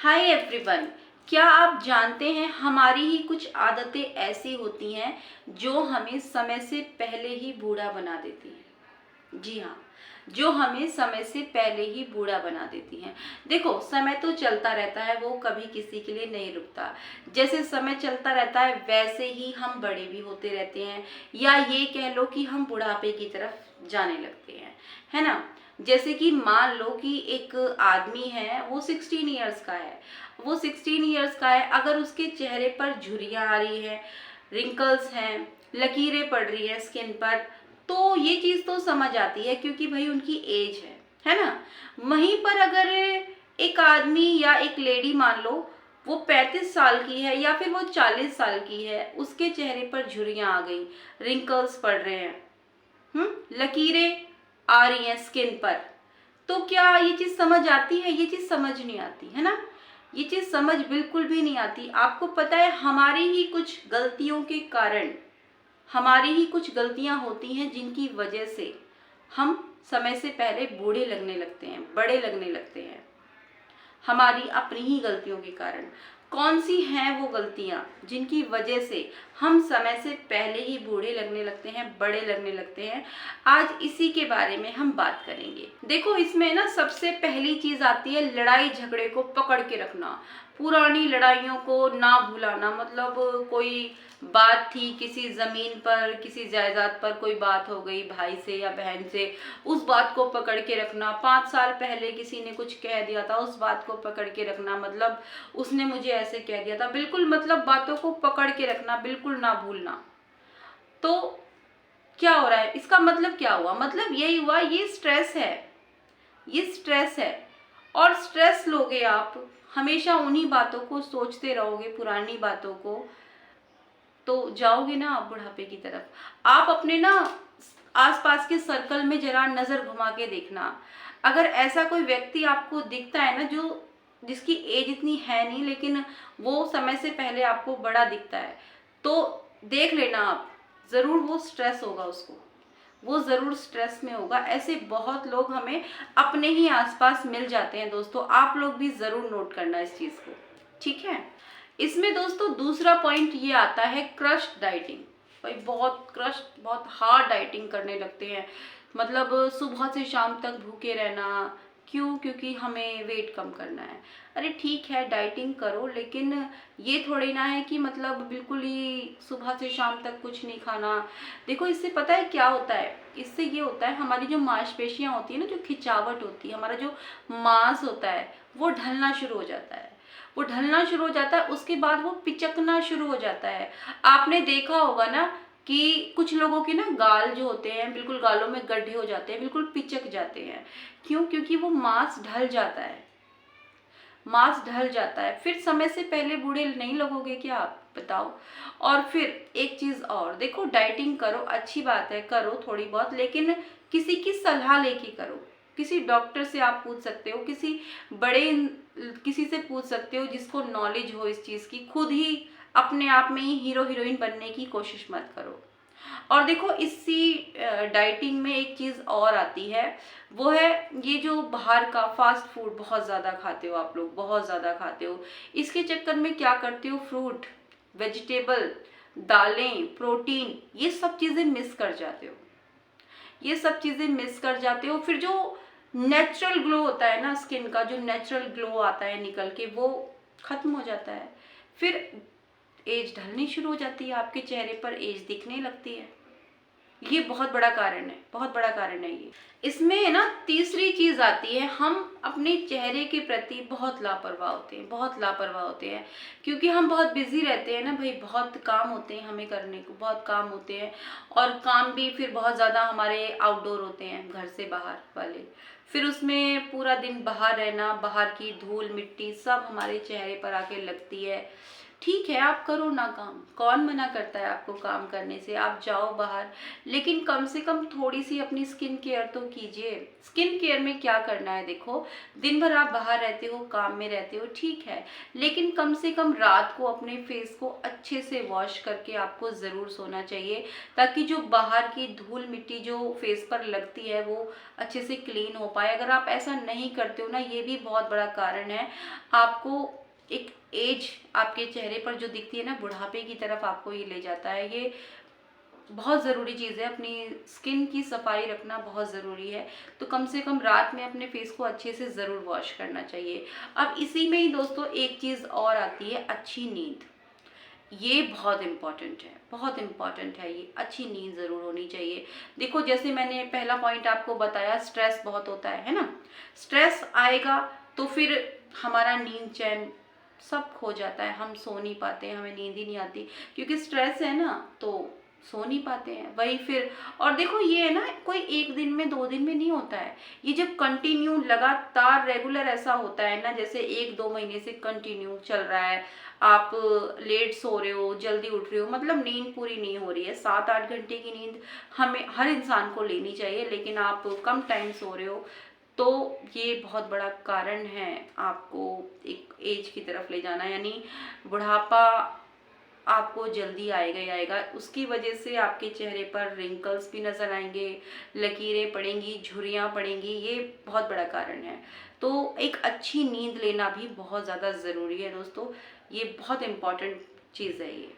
Hi everyone. क्या आप जानते हैं हमारी ही कुछ आदतें ऐसी होती हैं जो हमें समय से पहले ही बूढ़ा बना देती हैं। जी हाँ, जो हमें समय से पहले ही बूढ़ा बना देती हैं। देखो, समय तो चलता रहता है, वो कभी किसी के लिए नहीं रुकता। जैसे समय चलता रहता है वैसे ही हम बड़े भी होते रहते हैं, या ये कह लो कि हम बुढ़ापे की तरफ जाने लगते हैं, है ना। जैसे कि मान लो कि एक आदमी है, वो 16 ईयर्स का है। वो 16 ईयर्स का है, अगर उसके चेहरे पर झुर्रियाँ आ रही है, रिंकल्स हैं, लकीरें पड़ रही है स्किन पर, तो ये चीज़ तो समझ आती है क्योंकि भाई उनकी एज है ना। वहीं पर अगर एक आदमी या एक लेडी मान लो, वो 35 साल की है या फिर वो 40 साल की है, उसके चेहरे पर झुर्रियाँ आ गई, रिंकल्स पड़ रहे हैं, लकीरें आ रही हैं स्किन पर, तो क्या ये चीज समझ आती है? ये चीज समझ नहीं आती है ना। ये चीज समझ बिल्कुल भी नहीं आती। आपको पता है, हमारी ही कुछ गलतियों के कारण, हमारी ही कुछ गलतियां होती हैं जिनकी वजह से हम समय से पहले बूढ़े लगने लगते हैं, बड़े लगने लगते हैं, हमारी अपनी ही गलतियों के कारण। कौन सी हैं वो गलतियां जिनकी वजह से हम समय से पहले ही बूढ़े लगने लगते हैं, बड़े लगने लगते हैं? आज इसी के बारे में हम बात करेंगे। देखो, इसमें ना सबसे पहली चीज आती है लड़ाई झगड़े को पकड़ के रखना, पुरानी लड़ाइयों को ना भुलाना। मतलब कोई बात थी किसी जमीन पर, किसी जायदाद पर कोई बात हो गई भाई से या बहन से, उस बात को पकड़ के रखना। 5 साल पहले किसी ने कुछ कह दिया था, उस बात को पकड़ के रखना, मतलब उसने मुझे ऐसे कह दिया था, बिल्कुल मतलब बातों को पकड़ के रखना, बिल्कुल ना भूलना। तो क्या हो रहा है, इसका मतलब क्या हुआ? मतलब यही हुआ, ये स्ट्रेस है, ये स्ट्रेस है। और स्ट्रेस लोगे आप, हमेशा उन्हीं बातों को सोचते रहोगे, पुरानी बातों को, तो जाओगे ना आप बुढ़ापे की तरफ। आप अपने ना आसपास के सर्कल में जरा नजर घुमा के देखना। अगर ऐसा कोई व्यक्ति आपको दिखता है ना, जो जिसकी एज इतनी है नहीं लेकिन वो समय से पहले आपको बड़ा दिखता है, तो देख लेना आप, जरूर वो स्ट्रेस होगा उसको, वो जरूर स्ट्रेस में होगा। ऐसे बहुत लोग हमें अपने ही आसपास मिल जाते हैं दोस्तों। आप लोग भी जरूर नोट करना इस चीज को, ठीक है। इसमें दोस्तों दूसरा पॉइंट ये आता है क्रश डाइटिंग। भाई बहुत क्रश, बहुत हार्ड डाइटिंग करने लगते हैं। मतलब सुबह से शाम तक भूखे रहना। क्यों? क्योंकि हमें वेट कम करना है। अरे ठीक है, डाइटिंग करो, लेकिन ये थोड़ी ना है कि मतलब बिल्कुल ही सुबह से शाम तक कुछ नहीं खाना। देखो, इससे पता है क्या होता है? इससे ये होता है, हमारी जो मांसपेशियां होती है ना, जो खिंचावट होती है, हमारा जो मांस होता है, वो ढलना शुरू हो जाता है। वो ढलना शुरू हो जाता है, उसके बाद वो पिचकना शुरू हो जाता है। आपने देखा होगा ना कि कुछ लोगों के ना गाल जो होते हैं, बिल्कुल गालों में गड्ढे हो जाते हैं, बिल्कुल पिचक जाते हैं। क्यों? क्योंकि वो मांस ढल जाता है, मांस ढल जाता है। फिर समय से पहले बूढ़े नहीं लगोगे क्या आप? बताओ। और फिर एक चीज और, देखो, डाइटिंग करो, अच्छी बात है, करो थोड़ी बहुत, लेकिन किसी की सलाह लेके करो। किसी डॉक्टर से आप पूछ सकते हो, किसी से पूछ सकते हो जिसको नॉलेज हो इस चीज की। खुद ही अपने आप में ही हीरो हीरोइन बनने की कोशिश मत करो। और देखो, इसी डाइटिंग में एक चीज और आती है, वो है ये जो बाहर का फास्ट फूड बहुत ज्यादा खाते हो आप लोग, बहुत ज्यादा खाते हो। इसके चक्कर में क्या करते हो, फ्रूट, वेजिटेबल, दालें, प्रोटीन, ये सब चीजें मिस कर जाते हो। ये सब चीजें मिस कर जाते हो। फिर जो नेचुरल ग्लो होता है ना स्किन का, जो नेचुरल ग्लो आता है निकल के, वो खत्म हो जाता है। फिर एज ढलनी शुरू हो जाती है, आपके चेहरे पर एज दिखने लगती है। ये बहुत बड़ा कारण है, बहुत बड़ा कारण है ये। इसमें ना तीसरी चीज आती है, हम अपने चेहरे के प्रति बहुत लापरवाह होते हैं, बहुत लापरवाह होते हैं। क्योंकि हम बहुत बिजी रहते हैं ना भाई, बहुत काम होते हैं हमें करने को, बहुत काम होते हैं। और काम भी फिर बहुत ज्यादा हमारे आउटडोर होते हैं, घर से बाहर वाले। फिर उसमें पूरा दिन बाहर रहना, बाहर की धूल मिट्टी सब हमारे चेहरे पर आके लगती है। ठीक है, आप करो ना काम, कौन मना करता है आपको काम करने से, आप जाओ बाहर, लेकिन कम से कम थोड़ी सी अपनी स्किन केयर तो कीजिए। स्किन केयर में क्या करना है, देखो, दिन भर आप बाहर रहते हो, काम में रहते हो, ठीक है, लेकिन कम से कम रात को अपने फेस को अच्छे से वॉश करके आपको ज़रूर सोना चाहिए, ताकि जो बाहर की धूल मिट्टी जो फेस पर लगती है वो अच्छे से क्लीन हो पाए। अगर आप ऐसा नहीं करते हो ना, ये भी बहुत बड़ा कारण है। आपको एक एज आपके चेहरे पर जो दिखती है ना, बुढ़ापे की तरफ आपको ये ले जाता है। ये बहुत ज़रूरी चीज़ है, अपनी स्किन की सफाई रखना बहुत ज़रूरी है। तो कम से कम रात में अपने फेस को अच्छे से ज़रूर वॉश करना चाहिए। अब इसी में ही दोस्तों एक चीज़ और आती है, अच्छी नींद। ये बहुत इम्पॉर्टेंट है, बहुत इम्पॉर्टेंट है ये। अच्छी नींद ज़रूर होनी चाहिए। देखो जैसे मैंने पहला पॉइंट आपको बताया, स्ट्रेस बहुत होता है ना। स्ट्रेस आएगा तो फिर हमारा नींद चैन सब खो जाता है, हम सो नहीं पाते, हमें नींद ही नहीं आती, क्योंकि स्ट्रेस है ना, तो सो नहीं पाते हैं वही फिर। और देखो ये है ना, कोई एक दिन में 2 दिन में नहीं होता है, ये जब कंटिन्यू लगातार रेगुलर ऐसा होता है ना, जैसे 1-2 महीने से कंटिन्यू चल रहा है, आप लेट सो रहे हो, जल्दी उठ रहे हो, मतलब नींद पूरी नहीं हो रही है। 7-8 घंटे की नींद हमें हर इंसान को लेनी चाहिए, लेकिन आप कम टाइम सो रहे हो, तो ये बहुत बड़ा कारण है आपको एक एज की तरफ ले जाना, यानी बुढ़ापा आपको जल्दी आएगा ही आएगा। उसकी वजह से आपके चेहरे पर रिंकल्स भी नजर आएंगे, लकीरें पड़ेंगी, झुर्रियाँ पड़ेंगी, ये बहुत बड़ा कारण है। तो एक अच्छी नींद लेना भी बहुत ज़्यादा ज़रूरी है दोस्तों, ये बहुत इम्पॉर्टेंट चीज़ है ये।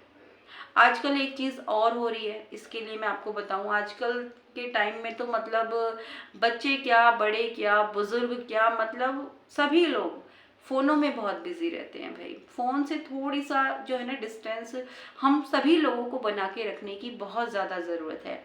आजकल एक चीज़ और हो रही है, इसके लिए मैं आपको बताऊं, आजकल के टाइम में तो मतलब बच्चे क्या, बड़े क्या, बुजुर्ग क्या, मतलब सभी लोग फ़ोनों में बहुत बिजी रहते हैं भाई। फ़ोन से थोड़ी सा जो है ना डिस्टेंस हम सभी लोगों को बना के रखने की बहुत ज़्यादा ज़रूरत है।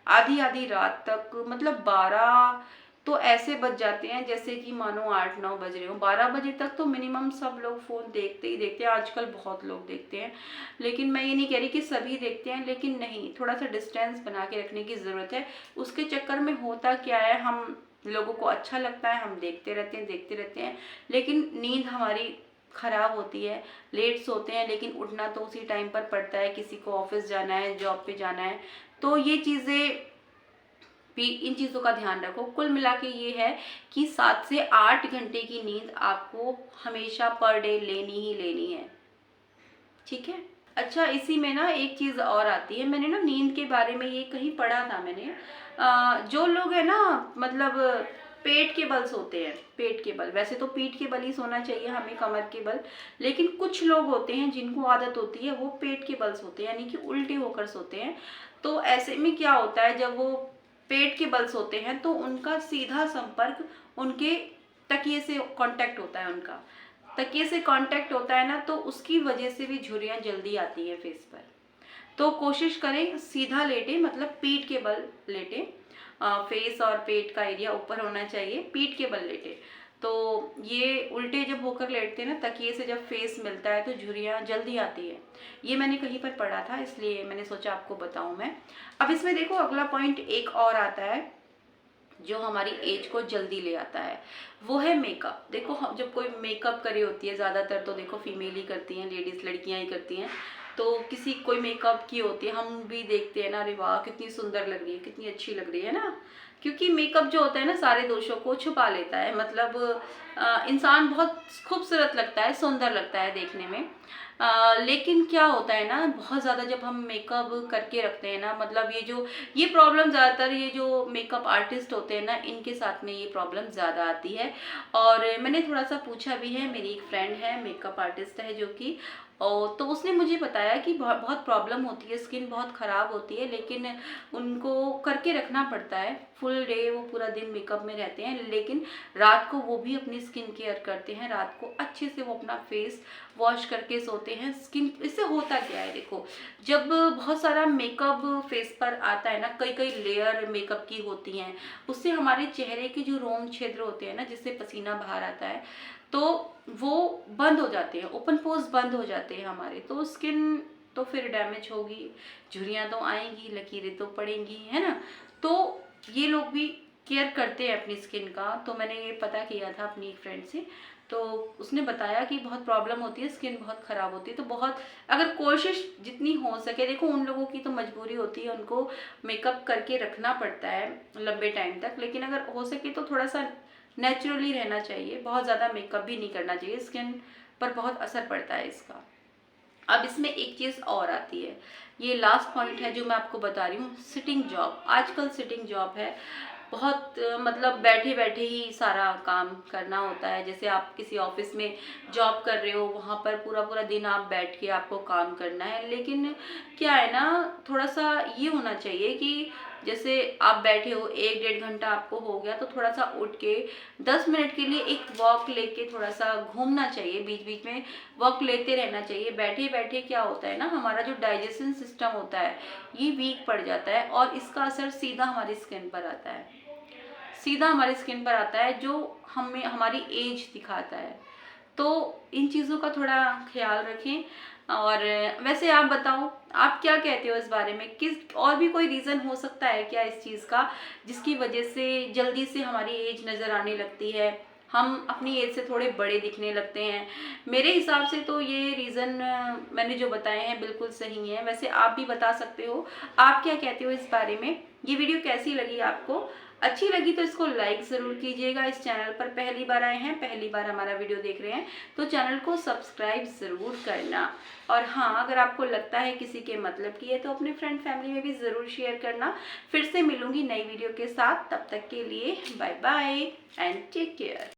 आधी आधी रात तक, मतलब 12 तो ऐसे बज जाते हैं जैसे कि मानो 8-9 बज रहे हो। 12 बजे तक तो मिनिमम सब लोग फ़ोन देखते ही देखते हैं, आजकल बहुत लोग देखते हैं। लेकिन मैं ये नहीं कह रही कि सभी देखते हैं, लेकिन नहीं, थोड़ा सा डिस्टेंस बना के रखने की ज़रूरत है। उसके चक्कर में होता क्या है, हम लोगों को अच्छा लगता है, हम देखते रहते हैं, लेकिन नींद हमारी खराब होती है, लेट सोते हैं, लेकिन उठना तो उसी टाइम पर पड़ता है, किसी को ऑफिस जाना है, जॉब पे जाना है। तो ये चीज़ें भी, इन चीज़ों का ध्यान रखो। कुल मिला के ये है कि 7 से 8 घंटे की नींद आपको हमेशा पर डे लेनी ही लेनी है, ठीक है। अच्छा, इसी में ना एक चीज़ और आती है, मैंने ना नींद के बारे में ये कहीं पढ़ा था मैंने, जो लोग है ना, मतलब पेट के बल सोते हैं, पेट के बल, वैसे तो पीठ के बल ही सोना चाहिए हमें, कमर के बल, लेकिन कुछ लोग होते हैं जिनको आदत होती है वो पेट के बल सोते हैं, यानी कि उल्टे होकर सोते हैं। तो ऐसे में क्या होता है, जब वो पेट के बल सोते हैं तो उनका सीधा संपर्क उनके तकिए से कांटेक्ट होता है, उनका तकिए से कांटेक्ट होता है ना, तो उसकी वजह से भी झुर्रियाँ जल्दी आती हैं फेस पर। तो कोशिश करें सीधा लेटे, मतलब पीठ के बल लेटे, फेस और पेट का एरिया ऊपर होना चाहिए, पीठ के बल लेटे। तो ये उल्टे जब होकर लेटते हैं ना, तकिए से जब फेस मिलता है तो झुर्रियाँ जल्दी आती है। ये मैंने कहीं पर पढ़ा था, इसलिए मैंने सोचा आपको बताऊं मैं। अब इसमें देखो अगला पॉइंट एक और आता है जो हमारी एज को जल्दी ले आता है, वो है मेकअप। देखो हम जब कोई मेकअप करी होती है, ज़्यादातर तो देखो फीमेल ही करती हैं, लेडीज़ लड़कियां ही करती हैं, तो किसी कोई मेकअप की होती है, हम भी देखते हैं ना, अरे वाह कितनी सुंदर लग रही है, कितनी अच्छी लग रही है ना। क्योंकि मेकअप जो होता है ना, सारे दोषों को छुपा लेता है, मतलब इंसान बहुत खूबसूरत लगता है, सुंदर लगता है देखने में। लेकिन क्या होता है ना, बहुत ज़्यादा जब हम मेकअप करके रखते हैं ना, मतलब ये प्रॉब्लम ज़्यादातर ये जो मेकअप आर्टिस्ट होते हैं ना, इनके साथ में ये प्रॉब्लम ज़्यादा आती है। और मैंने थोड़ा सा पूछा भी है, मेरी एक फ्रेंड है मेकअप आर्टिस्ट है जो कि, और तो उसने मुझे बताया कि बहुत प्रॉब्लम होती है, स्किन बहुत ख़राब होती है, लेकिन उनको करके रखना पड़ता है। फुल डे वो पूरा दिन मेकअप में रहते हैं, लेकिन रात को वो भी अपनी स्किन केयर करते हैं, रात को अच्छे से वो अपना फेस वॉश करके सोते हैं। स्किन, इससे होता क्या है, देखो जब बहुत सारा मेकअप फेस पर आता है ना, कई कई लेयर मेकअप की होती हैं, उससे हमारे चेहरे के जो रोम छिद्र होते हैं ना, जिससे पसीना बाहर आता है, तो वो बंद हो जाते हैं, ओपन पोर्स बंद हो जाते हैं हमारे, तो स्किन तो फिर डैमेज होगी, झुर्रियाँ तो आएंगी, लकीरें तो पड़ेंगी, है ना। तो ये लोग भी केयर करते हैं अपनी स्किन का। तो मैंने ये पता किया था अपनी एक फ्रेंड से, तो उसने बताया कि बहुत प्रॉब्लम होती है, स्किन बहुत ख़राब होती है। तो बहुत, अगर कोशिश जितनी हो सके, देखो उन लोगों की तो मजबूरी होती है, उनको मेकअप करके रखना पड़ता है लंबे टाइम तक, लेकिन अगर हो सके तो थोड़ा सा नेचुरली रहना चाहिए, बहुत ज़्यादा मेकअप भी नहीं करना चाहिए, स्किन पर बहुत असर पड़ता है इसका। अब इसमें एक चीज़ और आती है, ये लास्ट पॉइंट है जो मैं आपको बता रही हूँ, सिटिंग जॉब। आजकल सिटिंग जॉब है, बहुत मतलब बैठे बैठे ही सारा काम करना होता है। जैसे आप किसी ऑफिस में जॉब कर रहे हो, वहाँ पर पूरा पूरा दिन आप बैठ के आपको काम करना है। लेकिन क्या है ना, थोड़ा सा ये होना चाहिए कि जैसे आप बैठे हो 1-1.5 घंटा आपको हो गया, तो थोड़ा सा उठ के 10 मिनट के लिए एक वॉक लेके थोड़ा सा घूमना चाहिए, बीच बीच में वॉक लेते रहना चाहिए। बैठे बैठे क्या होता है ना, हमारा जो डाइजेशन सिस्टम होता है ये वीक पड़ जाता है और इसका असर सीधा हमारी स्किन पर आता है, सीधा हमारी स्किन पर आता है, जो हमें हमारी एज दिखाता है। तो इन चीज़ों का थोड़ा ख्याल रखें। और वैसे आप बताओ, आप क्या कहते हो इस बारे में? किस और भी कोई रीज़न हो सकता है क्या इस चीज़ का, जिसकी वजह से जल्दी से हमारी एज नज़र आने लगती है, हम अपनी एज से थोड़े बड़े दिखने लगते हैं? मेरे हिसाब से तो ये रीज़न मैंने जो बताए हैं बिल्कुल सही है। वैसे आप भी बता सकते हो, आप क्या कहते हो इस बारे में? ये वीडियो कैसी लगी आपको? अच्छी लगी तो इसको लाइक ज़रूर कीजिएगा। इस चैनल पर पहली बार आए हैं, पहली बार हमारा वीडियो देख रहे हैं, तो चैनल को सब्सक्राइब ज़रूर करना। और हाँ, अगर आपको लगता है किसी के मतलब की है तो अपने फ्रेंड फैमिली में भी ज़रूर शेयर करना। फिर से मिलूंगी नई वीडियो के साथ, तब तक के लिए bye bye and take care.